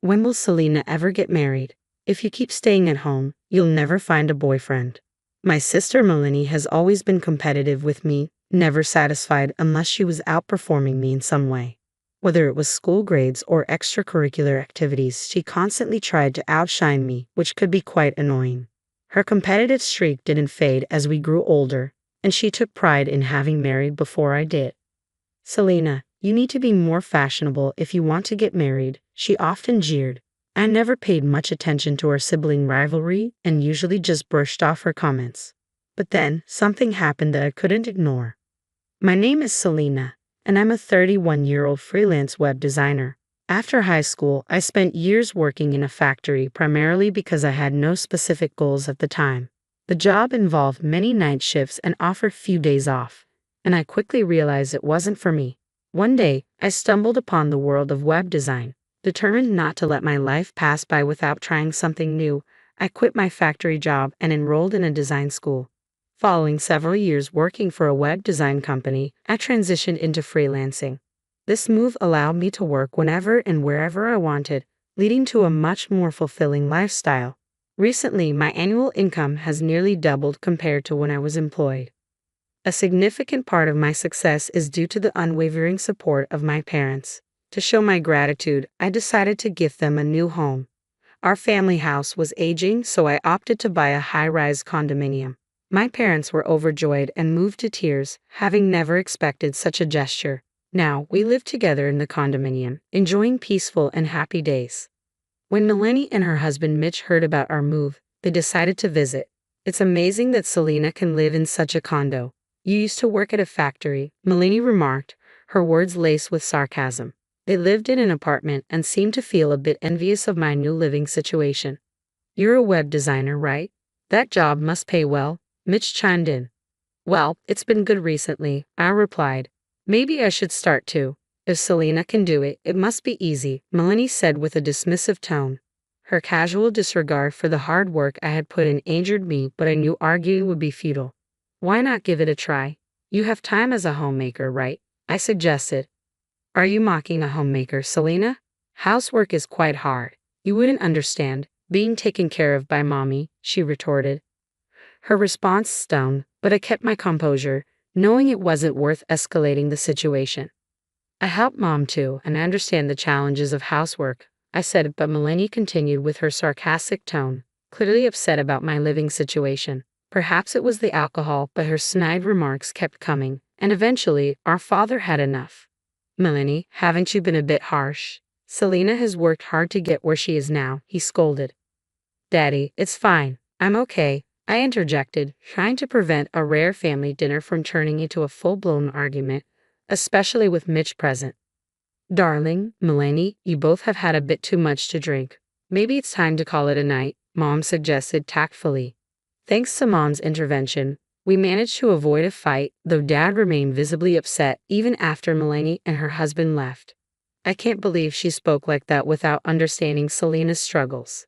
When will Selena ever get married? If you keep staying at home, you'll never find a boyfriend. My sister Melanie has always been competitive with me, never satisfied unless she was outperforming me in some way. Whether it was school grades or extracurricular activities, she constantly tried to outshine me, which could be quite annoying. Her competitive streak didn't fade as we grew older, and she took pride in having married before I did. Selena, you need to be more fashionable if you want to get married, she often jeered. I never paid much attention to our sibling rivalry and usually just brushed off her comments. But then, something happened that I couldn't ignore. My name is Selena, and I'm a 31-year-old freelance web designer. After high school, I spent years working in a factory primarily because I had no specific goals at the time. The job involved many night shifts and offered few days off, and I quickly realized it wasn't for me. One day, I stumbled upon the world of web design. Determined not to let my life pass by without trying something new, I quit my factory job and enrolled in a design school. Following several years working for a web design company, I transitioned into freelancing. This move allowed me to work whenever and wherever I wanted, leading to a much more fulfilling lifestyle. Recently, my annual income has nearly doubled compared to when I was employed. A significant part of my success is due to the unwavering support of my parents. To show my gratitude, I decided to gift them a new home. Our family house was aging, so I opted to buy a high-rise condominium. My parents were overjoyed and moved to tears, having never expected such a gesture. Now, we live together in the condominium, enjoying peaceful and happy days. When Melanie and her husband Mitch heard about our move, they decided to visit. It's amazing that Selena can live in such a condo. You used to work at a factory, Melanie remarked, her words laced with sarcasm. They lived in an apartment and seemed to feel a bit envious of my new living situation. You're a web designer, right? That job must pay well, Mitch chimed in. Well, it's been good recently, I replied. Maybe I should start too. If Selena can do it, it must be easy, Melanie said with a dismissive tone. Her casual disregard for the hard work I had put in angered me, but I knew arguing would be futile. Why not give it a try? You have time as a homemaker, right? I suggested. Are you mocking a homemaker, Selena? Housework is quite hard. You wouldn't understand, being taken care of by mommy, she retorted. Her response stung, but I kept my composure, knowing it wasn't worth escalating the situation. I help mom too, and I understand the challenges of housework, I said, but Melanie continued with her sarcastic tone, clearly upset about my living situation. Perhaps it was the alcohol, but her snide remarks kept coming, and eventually, our father had enough. Melanie, haven't you been a bit harsh? Selena has worked hard to get where she is now, he scolded. Daddy, it's fine. I'm okay, I interjected, trying to prevent a rare family dinner from turning into a full-blown argument, especially with Mitch present. Darling, Melanie, you both have had a bit too much to drink. Maybe it's time to call it a night, Mom suggested tactfully. Thanks to Mom's intervention, we managed to avoid a fight, though Dad remained visibly upset even after Melanie and her husband left. I can't believe she spoke like that without understanding Selena's struggles.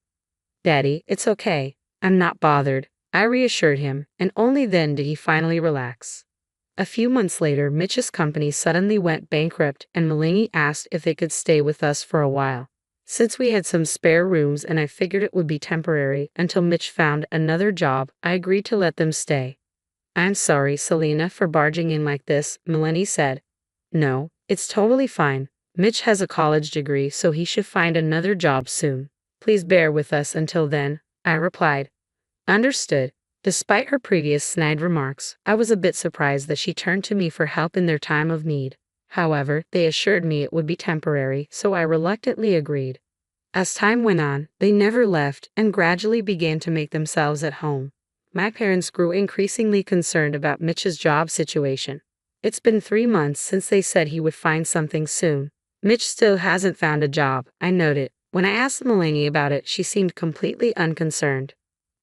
Daddy, it's okay. I'm not bothered, I reassured him, and only then did he finally relax. A few months later, Mitch's company suddenly went bankrupt and Melanie asked if they could stay with us for a while. Since we had some spare rooms and I figured it would be temporary until Mitch found another job, I agreed to let them stay. I'm sorry, Selena, for barging in like this, Melanie said. No, it's totally fine. Mitch has a college degree, so he should find another job soon. Please bear with us until then, I replied. Understood. Despite her previous snide remarks, I was a bit surprised that she turned to me for help in their time of need. However, they assured me it would be temporary, so I reluctantly agreed. As time went on, they never left and gradually began to make themselves at home. My parents grew increasingly concerned about Mitch's job situation. It's been 3 months since they said he would find something soon. Mitch still hasn't found a job, I noted. When I asked Melanie about it, she seemed completely unconcerned.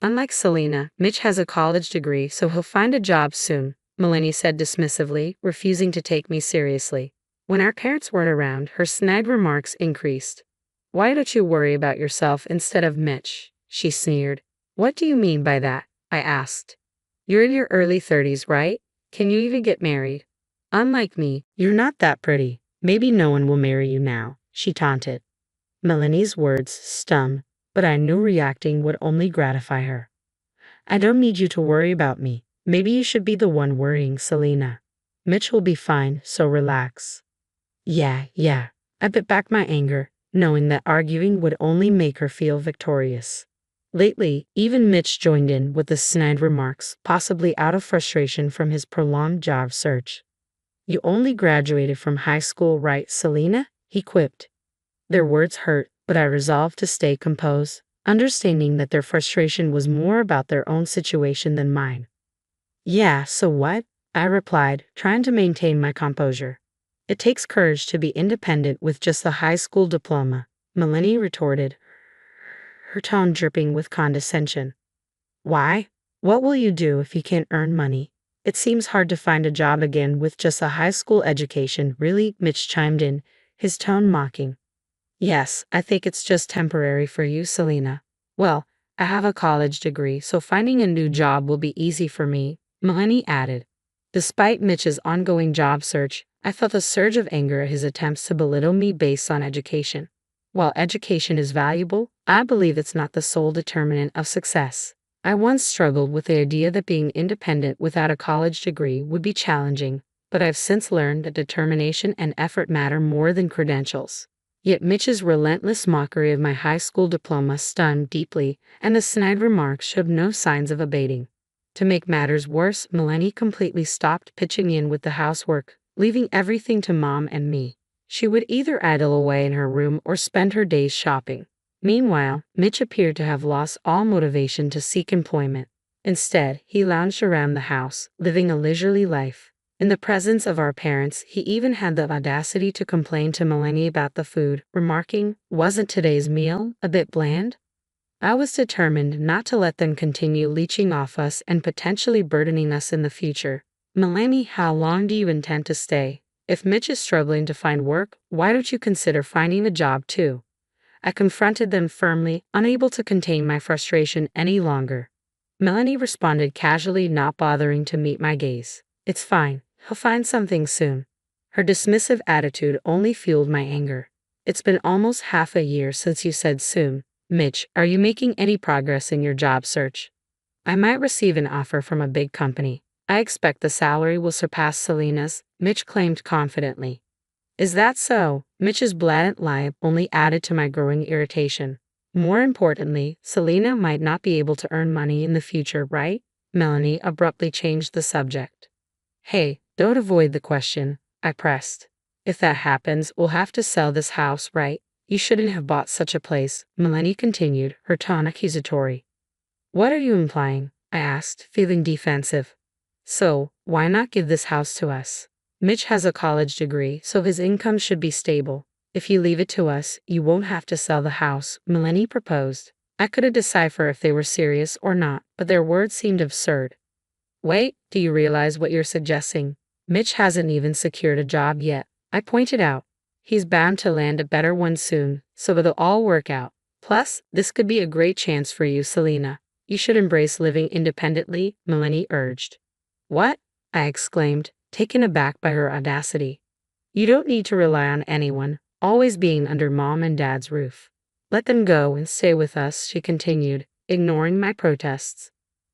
Unlike Selena, Mitch has a college degree, so he'll find a job soon, Melanie said dismissively, refusing to take me seriously. When our parents weren't around, her snide remarks increased. Why don't you worry about yourself instead of Mitch? She sneered. What do you mean by that? I asked. You're in your early 30s, right? Can you even get married? Unlike me, you're not that pretty. Maybe no one will marry you now, she taunted. Melanie's words stung, but I knew reacting would only gratify her. I don't need you to worry about me. Maybe you should be the one worrying, Selena. Mitch will be fine, so relax. Yeah. I bit back my anger, knowing that arguing would only make her feel victorious. Lately, even Mitch joined in with the snide remarks, possibly out of frustration from his prolonged job search. You only graduated from high school, right, Selena? He quipped. Their words hurt, but I resolved to stay composed, understanding that their frustration was more about their own situation than mine. Yeah, so what? I replied, trying to maintain my composure. It takes courage to be independent with just a high school diploma, Melanie retorted, her tone dripping with condescension. Why? What will you do if you can't earn money? It seems hard to find a job again with just a high school education, really? Mitch chimed in, his tone mocking. Yes, I think it's just temporary for you, Selena. Well, I have a college degree, so finding a new job will be easy for me, Melanie added. Despite Mitch's ongoing job search, I felt a surge of anger at his attempts to belittle me based on education. While education is valuable, I believe it's not the sole determinant of success. I once struggled with the idea that being independent without a college degree would be challenging, but I've since learned that determination and effort matter more than credentials. Yet Mitch's relentless mockery of my high school diploma stung deeply, and the snide remarks showed no signs of abating. To make matters worse, Melanie completely stopped pitching in with the housework, leaving everything to Mom and me. She would either idle away in her room or spend her days shopping. Meanwhile, Mitch appeared to have lost all motivation to seek employment. Instead, he lounged around the house, living a leisurely life. In the presence of our parents, he even had the audacity to complain to Melanie about the food, remarking, "Wasn't today's meal a bit bland?" I was determined not to let them continue leeching off us and potentially burdening us in the future. Melanie, how long do you intend to stay? If Mitch is struggling to find work, why don't you consider finding a job too? I confronted them firmly, unable to contain my frustration any longer. Melanie responded casually, not bothering to meet my gaze. It's fine, he'll find something soon. Her dismissive attitude only fueled my anger. It's been almost half a year since you said soon. Mitch, are you making any progress in your job search? I might receive an offer from a big company. I expect the salary will surpass Selena's, Mitch claimed confidently. Is that so? Mitch's blatant lie only added to my growing irritation. More importantly, Selena might not be able to earn money in the future, right? Melanie abruptly changed the subject. Hey, don't avoid the question, I pressed. If that happens, we'll have to sell this house, right? You shouldn't have bought such a place, Melanie continued, her tone accusatory. What are you implying? I asked, feeling defensive. So, why not give this house to us? Mitch has a college degree, so his income should be stable. If you leave it to us, you won't have to sell the house, Melanie proposed. I couldn't decipher if they were serious or not, but their words seemed absurd. Wait, do you realize what you're suggesting? Mitch hasn't even secured a job yet, I pointed out. He's bound to land a better one soon, so it'll all work out. Plus, this could be a great chance for you, Selena. You should embrace living independently, Melanie urged. What? I exclaimed, taken aback by her audacity. You don't need to rely on anyone, always being under Mom and Dad's roof. Let them go and stay with us, she continued, ignoring my protests.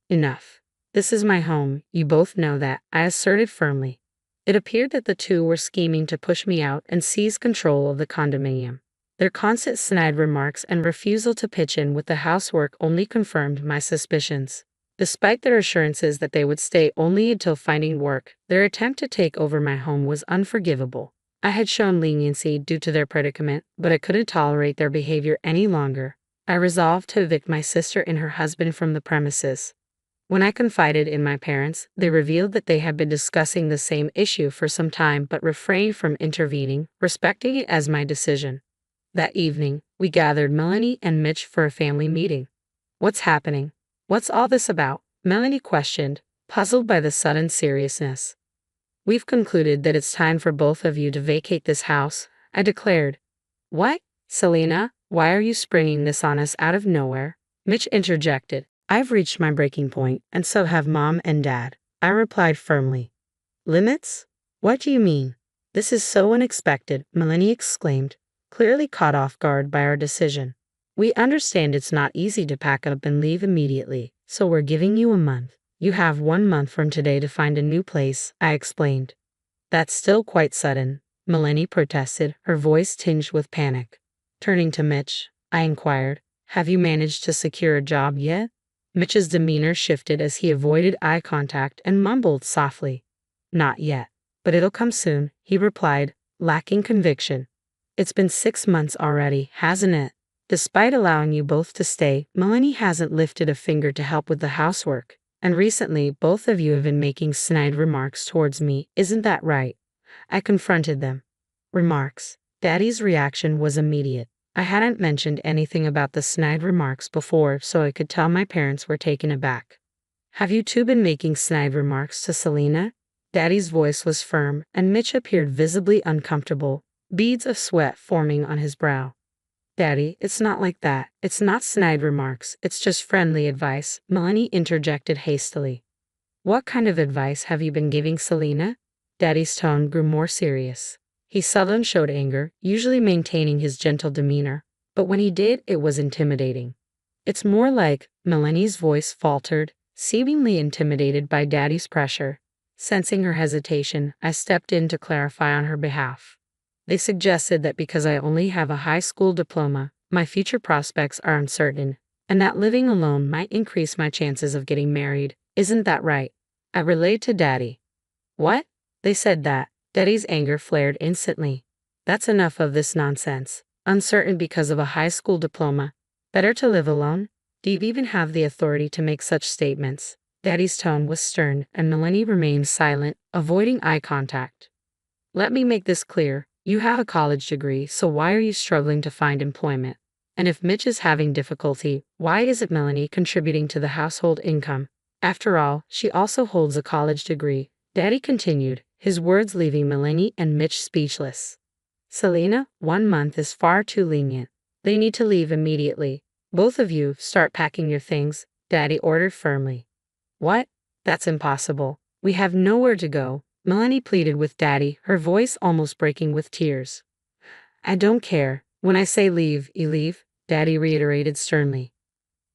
Enough. This is my home, you both know that, I asserted firmly. It appeared that the two were scheming to push me out and seize control of the condominium. Their constant snide remarks and refusal to pitch in with the housework only confirmed my suspicions. Despite their assurances that they would stay only until finding work, their attempt to take over my home was unforgivable. I had shown leniency due to their predicament, but I couldn't tolerate their behavior any longer. I resolved to evict my sister and her husband from the premises. When I confided in my parents, they revealed that they had been discussing the same issue for some time but refrained from intervening, respecting it as my decision. That evening, we gathered Melanie and Mitch for a family meeting. What's happening? What's all this about? Melanie questioned, puzzled by the sudden seriousness. We've concluded that it's time for both of you to vacate this house, I declared. What? Selena, why are you springing this on us out of nowhere? Mitch interjected. I've reached my breaking point, and so have Mom and Dad, I replied firmly. Limits? What do you mean? This is so unexpected, Melanie exclaimed. clearly caught off guard by our decision. We understand it's not easy to pack up and leave immediately, so we're giving you a month. You have 1 month from today to find a new place, I explained. That's still quite sudden, Melanie protested, her voice tinged with panic. Turning to Mitch, I inquired, have you managed to secure a job yet? Mitch's demeanor shifted as he avoided eye contact and mumbled softly. Not yet, but it'll come soon, he replied, lacking conviction. It's been 6 months already, hasn't it? Despite allowing you both to stay, Melanie hasn't lifted a finger to help with the housework. And recently, both of you have been making snide remarks towards me, isn't that right? I confronted them. Remarks. Daddy's reaction was immediate. I hadn't mentioned anything about the snide remarks before, so I could tell my parents were taken aback. Have you two been making snide remarks to Selena? Daddy's voice was firm, and Mitch appeared visibly uncomfortable, beads of sweat forming on his brow. Daddy, it's not like that. It's not snide remarks, it's just friendly advice, Melanie interjected hastily. What kind of advice have you been giving Selena? Daddy's tone grew more serious. He seldom showed anger, usually maintaining his gentle demeanor, but when he did, it was intimidating. It's more like, Melanie's voice faltered, seemingly intimidated by Daddy's pressure. Sensing her hesitation, I stepped in to clarify on her behalf. They suggested that because I only have a high school diploma, my future prospects are uncertain, and that living alone might increase my chances of getting married. Isn't that right? I relayed to Daddy. What? They said that. Daddy's anger flared instantly. That's enough of this nonsense. Uncertain because of a high school diploma. Better to live alone? Do you even have the authority to make such statements? Daddy's tone was stern, and Melanie remained silent, avoiding eye contact. Let me make this clear. You have a college degree, so why are you struggling to find employment? And if Mitch is having difficulty, why isn't Melanie contributing to the household income? After all, she also holds a college degree. Daddy continued, his words leaving Melanie and Mitch speechless. Selena, 1 month is far too lenient. They need to leave immediately. Both of you start packing your things, Daddy ordered firmly. What? That's impossible. We have nowhere to go, Melanie pleaded with Daddy, her voice almost breaking with tears. I don't care. When I say leave, you leave, Daddy reiterated sternly.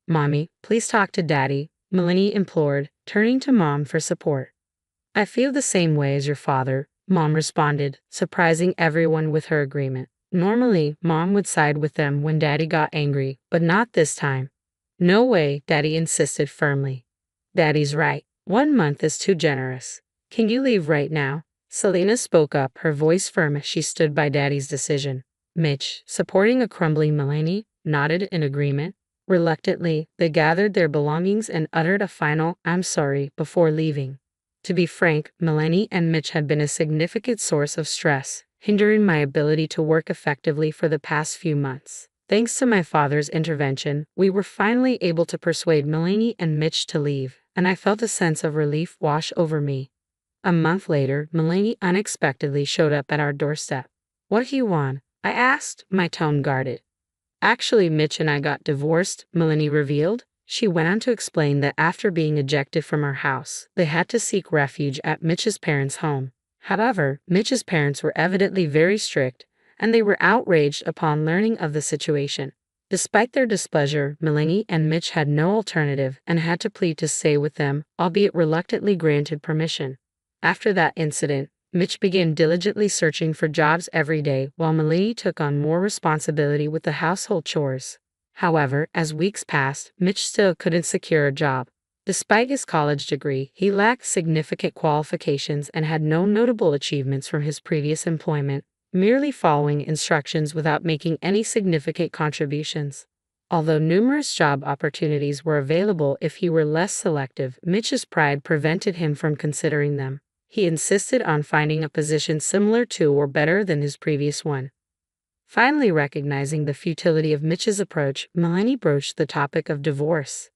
Mommy, please talk to Daddy, Melanie implored, turning to Mom for support. I feel the same way as your father, Mom responded, surprising everyone with her agreement. Normally, Mom would side with them when Daddy got angry, but not this time. No way, Daddy insisted firmly. Daddy's right. 1 month is too generous. Can you leave right now? Selena spoke up, her voice firm as she stood by Daddy's decision. Mitch, supporting a crumbling Melanie, nodded in agreement. Reluctantly, they gathered their belongings and uttered a final, I'm sorry, before leaving. To be frank, Melanie and Mitch had been a significant source of stress, hindering my ability to work effectively for the past few months. Thanks to my father's intervention, we were finally able to persuade Melanie and Mitch to leave, and I felt a sense of relief wash over me. A month later, Melanie unexpectedly showed up at our doorstep. What do you want? I asked, my tone guarded. Actually, Mitch and I got divorced, Melanie revealed. She went on to explain that after being ejected from our house, they had to seek refuge at Mitch's parents' home. However, Mitch's parents were evidently very strict, and they were outraged upon learning of the situation. Despite their displeasure, Melanie and Mitch had no alternative and had to plead to stay with them, albeit reluctantly granted permission. After that incident, Mitch began diligently searching for jobs every day while Melanie took on more responsibility with the household chores. However, as weeks passed, Mitch still couldn't secure a job. Despite his college degree, he lacked significant qualifications and had no notable achievements from his previous employment, merely following instructions without making any significant contributions. Although numerous job opportunities were available if he were less selective, Mitch's pride prevented him from considering them. He insisted on finding a position similar to or better than his previous one. Finally recognizing the futility of Mitch's approach, Melanie broached the topic of divorce.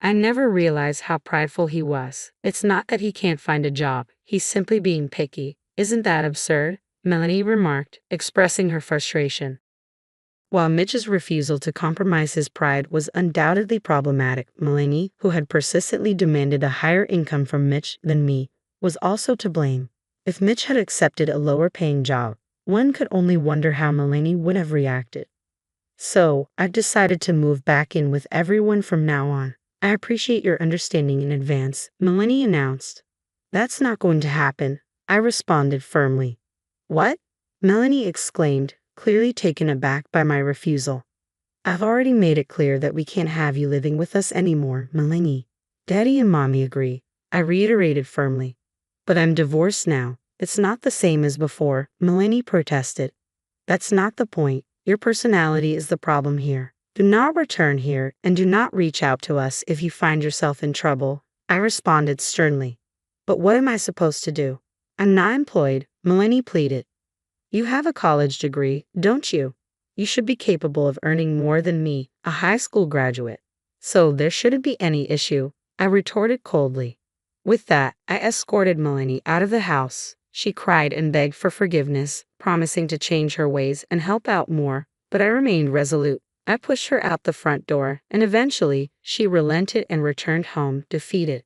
I never realized how prideful he was. It's not that he can't find a job, he's simply being picky. Isn't that absurd? Melanie remarked, expressing her frustration. While Mitch's refusal to compromise his pride was undoubtedly problematic, Melanie, who had persistently demanded a higher income from Mitch than me, was also to blame. If Mitch had accepted a lower-paying job, One could only wonder how Melanie would have reacted. So, I've decided to move back in with everyone from now on. I appreciate your understanding in advance, Melanie announced. That's not going to happen, I responded firmly. What? Melanie exclaimed, clearly taken aback by my refusal. I've already made it clear that we can't have you living with us anymore, Melanie. Daddy and Mommy agree, I reiterated firmly. But I'm divorced now. It's not the same as before, Melanie protested. That's not the point. Your personality is the problem here. Do not return here and do not reach out to us if you find yourself in trouble, I responded sternly. But what am I supposed to do? I'm not employed, Melanie pleaded. You have a college degree, don't you? You should be capable of earning more than me, a high school graduate. So there shouldn't be any issue, I retorted coldly. With that, I escorted Melanie out of the house. She cried and begged for forgiveness, promising to change her ways and help out more, but I remained resolute. I pushed her out the front door, and eventually, she relented and returned home, defeated.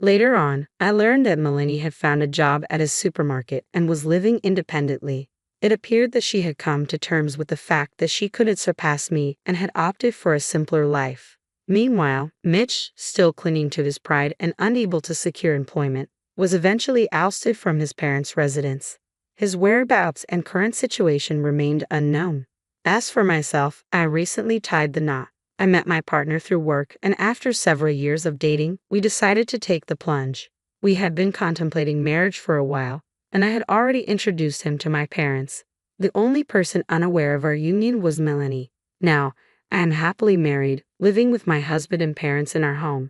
Later on, I learned that Melanie had found a job at a supermarket and was living independently. It appeared that she had come to terms with the fact that she couldn't surpass me and had opted for a simpler life. Meanwhile, Mitch, still clinging to his pride and unable to secure employment, was eventually ousted from his parents' residence. His whereabouts and current situation remained unknown. As for myself, I recently tied the knot. I met my partner through work, and after several years of dating, we decided to take the plunge. We had been contemplating marriage for a while, and I had already introduced him to my parents. The only person unaware of our union was Melanie. Now, I am happily married, living with my husband and parents in our home.